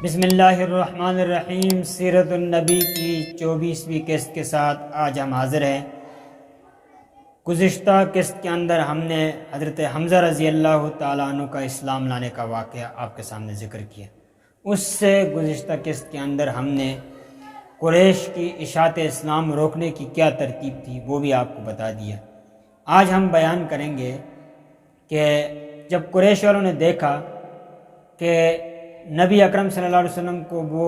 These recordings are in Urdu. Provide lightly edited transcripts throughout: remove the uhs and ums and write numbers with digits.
بسم اللہ الرحمن الرحیم۔ سیرت النبی کی 24ویں قسط کے ساتھ آج ہم حاضر ہیں۔ گزشتہ قسط کے اندر ہم نے حضرت حمزہ رضی اللہ تعالیٰ عنہ کا اسلام لانے کا واقعہ آپ کے سامنے ذکر کیا۔ اس سے گزشتہ قسط کے اندر ہم نے قریش کی اشاعت اسلام روکنے کی کیا ترتیب تھی وہ بھی آپ کو بتا دیا۔ آج ہم بیان کریں گے کہ جب قریش والوں نے دیکھا کہ نبی اکرم صلی اللہ علیہ وسلم کو وہ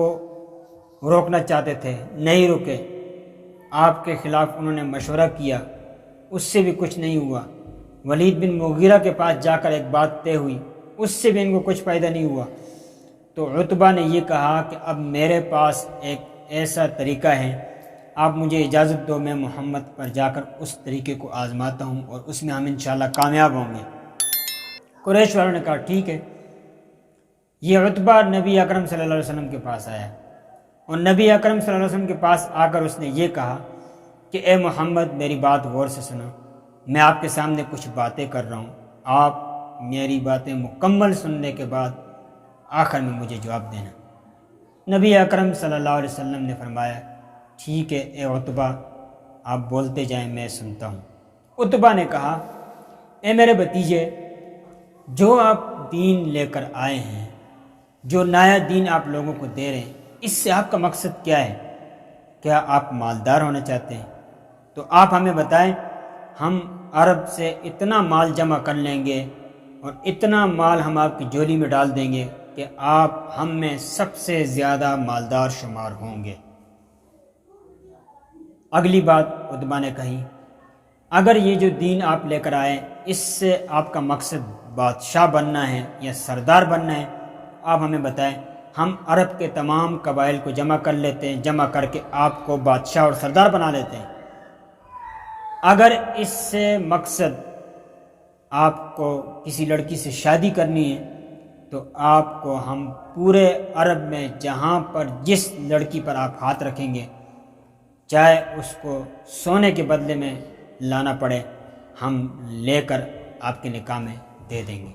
روکنا چاہتے تھے، نہیں رکے، آپ کے خلاف انہوں نے مشورہ کیا، اس سے بھی کچھ نہیں ہوا۔ ولید بن مغیرہ کے پاس جا کر ایک بات طے ہوئی، اس سے بھی ان کو کچھ فائدہ نہیں ہوا۔ تو عتبہ نے یہ کہا کہ اب میرے پاس ایک ایسا طریقہ ہے، آپ مجھے اجازت دو، میں محمد پر جا کر اس طریقے کو آزماتا ہوں اور اس میں ہم انشاءاللہ کامیاب ہوں گے۔ قریش والوں نے کہا ٹھیک ہے۔ یہ عتبہ نبی اکرم صلی اللہ علیہ وسلم کے پاس آیا اور نبی اکرم صلی اللہ علیہ وسلم کے پاس آ کر اس نے یہ کہا کہ اے محمد میری بات غور سے سنو، میں آپ کے سامنے کچھ باتیں کر رہا ہوں، آپ میری باتیں مکمل سننے کے بعد آخر میں مجھے جواب دینا۔ نبی اکرم صلی اللہ علیہ وسلم نے فرمایا ٹھیک ہے اے عتبہ، آپ بولتے جائیں میں سنتا ہوں۔ عتبہ نے کہا اے میرے بھتیجے، جو آپ دین لے کر آئے ہیں، جو نیا دین آپ لوگوں کو دے رہے ہیں، اس سے آپ کا مقصد کیا ہے؟ کیا آپ مالدار ہونا چاہتے ہیں؟ تو آپ ہمیں بتائیں، ہم عرب سے اتنا مال جمع کر لیں گے اور اتنا مال ہم آپ کی جولی میں ڈال دیں گے کہ آپ ہم میں سب سے زیادہ مالدار شمار ہوں گے۔ اگلی بات عتبہ نے کہی، اگر یہ جو دین آپ لے کر آئے اس سے آپ کا مقصد بادشاہ بننا ہے یا سردار بننا ہے، آپ ہمیں بتائیں، ہم عرب کے تمام قبائل کو جمع کر لیتے ہیں، جمع کر کے آپ کو بادشاہ اور سردار بنا لیتے ہیں۔ اگر اس سے مقصد آپ کو کسی لڑکی سے شادی کرنی ہے تو آپ کو ہم پورے عرب میں جہاں پر جس لڑکی پر آپ ہاتھ رکھیں گے، چاہے اس کو سونے کے بدلے میں لانا پڑے، ہم لے کر آپ کے نکاح میں دے دیں گے۔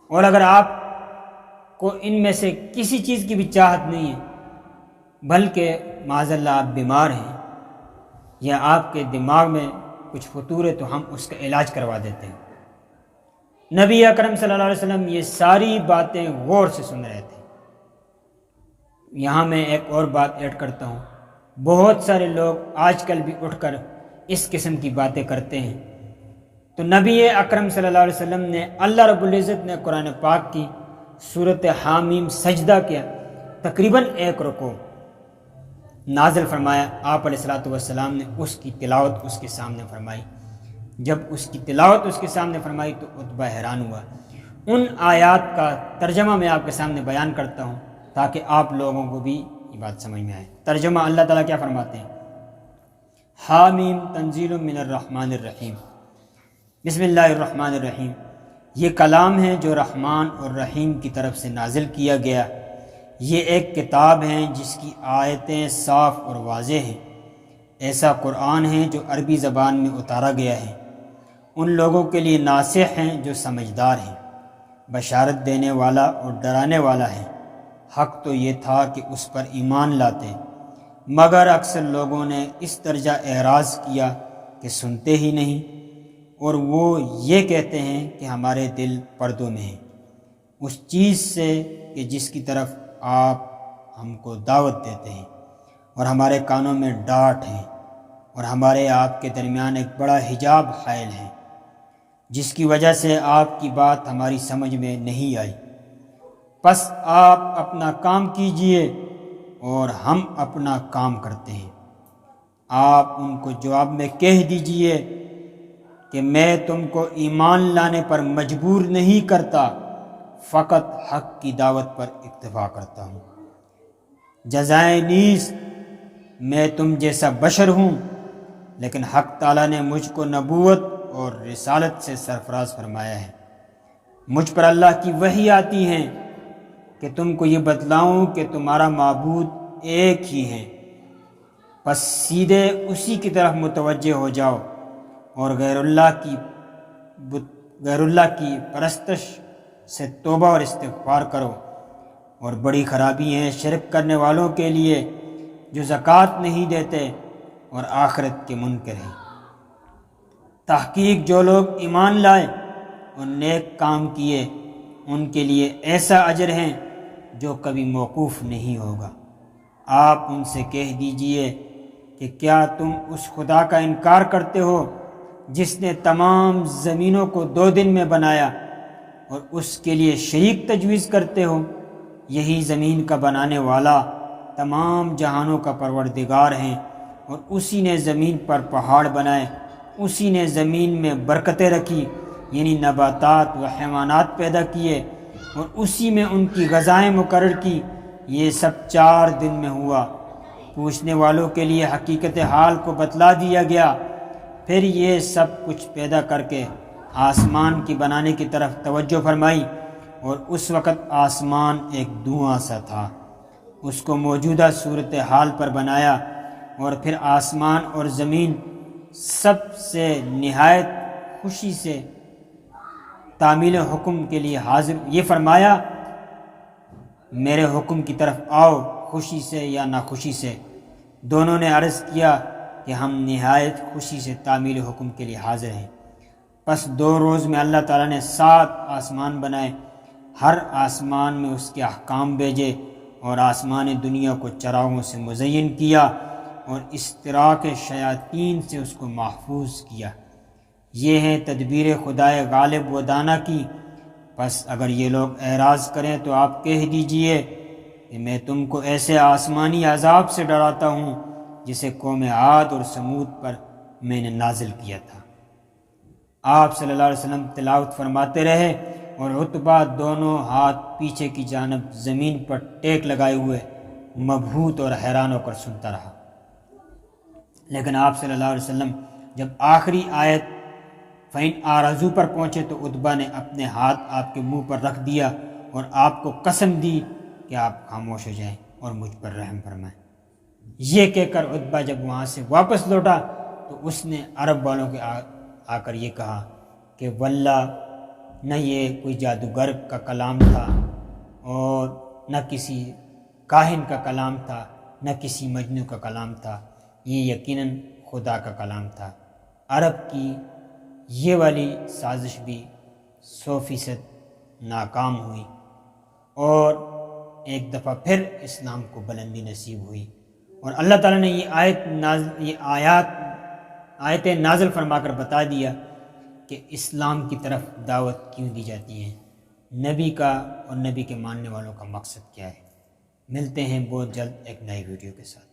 اور اگر آپ کو ان میں سے کسی چیز کی بھی چاہت نہیں ہے، بلکہ معاذ اللہ آپ بیمار ہیں یا آپ کے دماغ میں کچھ فطور ہے، تو ہم اس کا علاج کروا دیتے ہیں۔ نبی اکرم صلی اللہ علیہ وسلم یہ ساری باتیں غور سے سن رہے تھے۔ یہاں میں ایک اور بات ایڈ کرتا ہوں، بہت سارے لوگ آج کل بھی اٹھ کر اس قسم کی باتیں کرتے ہیں۔ تو نبی اکرم صلی اللہ علیہ وسلم نے، اللہ رب العزت نے قرآن پاک کی سورۃ حامیم سجدہ کیا، تقریباً 1 رکوع نازل فرمایا، آپ علیہ الصلوۃ والسلام نے اس کی تلاوت اس کے سامنے فرمائی۔ جب اس کی تلاوت اس کے سامنے فرمائی تو عتبہ حیران ہوا۔ ان آیات کا ترجمہ میں آپ کے سامنے بیان کرتا ہوں تاکہ آپ لوگوں کو بھی یہ بات سمجھ میں آئے۔ ترجمہ اللہ تعالیٰ کیا فرماتے ہیں؟ حامیم تنزیل من الرحمن الرحیم، بسم اللہ الرحمن الرحیم، یہ کلام ہے جو رحمان اور رحیم کی طرف سے نازل کیا گیا، یہ ایک کتاب ہے جس کی آیتیں صاف اور واضح ہیں، ایسا قرآن ہے جو عربی زبان میں اتارا گیا ہے، ان لوگوں کے لیے ناصح ہیں جو سمجھدار ہیں، بشارت دینے والا اور ڈرانے والا ہے۔ حق تو یہ تھا کہ اس پر ایمان لاتے، مگر اکثر لوگوں نے اس درجہ اعراض کیا کہ سنتے ہی نہیں، اور وہ یہ کہتے ہیں کہ ہمارے دل پردوں میں ہیں اس چیز سے کہ جس کی طرف آپ ہم کو دعوت دیتے ہیں، اور ہمارے کانوں میں ڈانٹ ہے، اور ہمارے آپ کے درمیان ایک بڑا حجاب حائل ہے، جس کی وجہ سے آپ کی بات ہماری سمجھ میں نہیں آئی۔ پس آپ اپنا کام کیجئے اور ہم اپنا کام کرتے ہیں۔ آپ ان کو جواب میں کہہ دیجئے کہ میں تم کو ایمان لانے پر مجبور نہیں کرتا، فقط حق کی دعوت پر اکتفا کرتا ہوں۔ جزائے نیز میں تم جیسا بشر ہوں، لیکن حق تعالیٰ نے مجھ کو نبوت اور رسالت سے سرفراز فرمایا ہے۔ مجھ پر اللہ کی وحی آتی ہے کہ تم کو یہ بتلاؤں کہ تمہارا معبود ایک ہی ہے، بس سیدھے اسی کی طرف متوجہ ہو جاؤ اور غیر اللہ کی پرستش سے توبہ اور استغفار کرو، اور بڑی خرابی ہیں شرک کرنے والوں کے لیے جو زکوٰۃ نہیں دیتے اور آخرت کے منکر ہیں۔ تحقیق جو لوگ ایمان لائے اور نیک کام کیے ان کے لیے ایسا اجر ہے جو کبھی موقوف نہیں ہوگا۔ آپ ان سے کہہ دیجئے کہ کیا تم اس خدا کا انکار کرتے ہو جس نے تمام زمینوں کو 2 دن میں بنایا اور اس کے لیے شریک تجویز کرتے ہو؟ یہی زمین کا بنانے والا تمام جہانوں کا پروردگار ہیں، اور اسی نے زمین پر پہاڑ بنائے، اسی نے زمین میں برکتیں رکھی یعنی نباتات و حیوانات پیدا کیے، اور اسی میں ان کی غذائیں مقرر کی۔ یہ سب 4 دن میں ہوا۔ پوچھنے والوں کے لیے حقیقت حال کو بتلا دیا گیا۔ پھر یہ سب کچھ پیدا کر کے آسمان کی بنانے کی طرف توجہ فرمائی، اور اس وقت آسمان ایک دھواں سا تھا۔ اس کو موجودہ صورتحال پر بنایا، اور پھر آسمان اور زمین سب سے نہایت خوشی سے تعمیل حکم کے لیے حاضر، یہ فرمایا میرے حکم کی طرف آؤ، خوشی سے یا ناخوشی سے۔ دونوں نے عرض کیا کہ ہم نہایت خوشی سے تعمیل حکم کے لیے حاضر ہیں۔ پس 2 روز میں اللہ تعالیٰ نے 7 آسمان بنائے، ہر آسمان میں اس کے احکام بھیجے، اور آسمان دنیا کو چراغوں سے مزین کیا اور اشتراک شیاطین سے اس کو محفوظ کیا۔ یہ ہیں تدبیر خدائے غالب و دانا کی۔ پس اگر یہ لوگ اعراض کریں تو آپ کہہ دیجئے کہ میں تم کو ایسے آسمانی عذاب سے ڈراتا ہوں جسے قوم عاد اور سمود پر میں نے نازل کیا تھا۔ آپ صلی اللہ علیہ وسلم تلاوت فرماتے رہے، اور عتبہ دونوں ہاتھ پیچھے کی جانب زمین پر ٹیک لگائے ہوئے مبہوت اور حیران ہو کر سنتا رہا۔ لیکن آپ صلی اللہ علیہ وسلم جب آخری آیت فَإِنْ آرَزُوا پر پہنچے تو عتبہ نے اپنے ہاتھ آپ کے منہ پر رکھ دیا اور آپ کو قسم دی کہ آپ خاموش ہو جائیں اور مجھ پر رحم فرمائیں۔ یہ کہہ کر عتبہ جب وہاں سے واپس لوٹا تو اس نے عرب والوں کے آ کر یہ کہا کہ واللہ نہ یہ کوئی جادوگر کا کلام تھا اور نہ کسی کاہن کا کلام تھا، نہ کسی مجنون کا کلام تھا، یہ یقیناً خدا کا کلام تھا۔ عرب کی یہ والی سازش بھی 100% ناکام ہوئی، اور ایک دفعہ پھر اسلام کو بلندی نصیب ہوئی، اور اللہ تعالیٰ نے یہ آیتیں نازل فرما کر بتا دیا کہ اسلام کی طرف دعوت کیوں دی جاتی ہے، نبی کا اور نبی کے ماننے والوں کا مقصد کیا ہے۔ ملتے ہیں بہت جلد ایک نئی ویڈیو کے ساتھ۔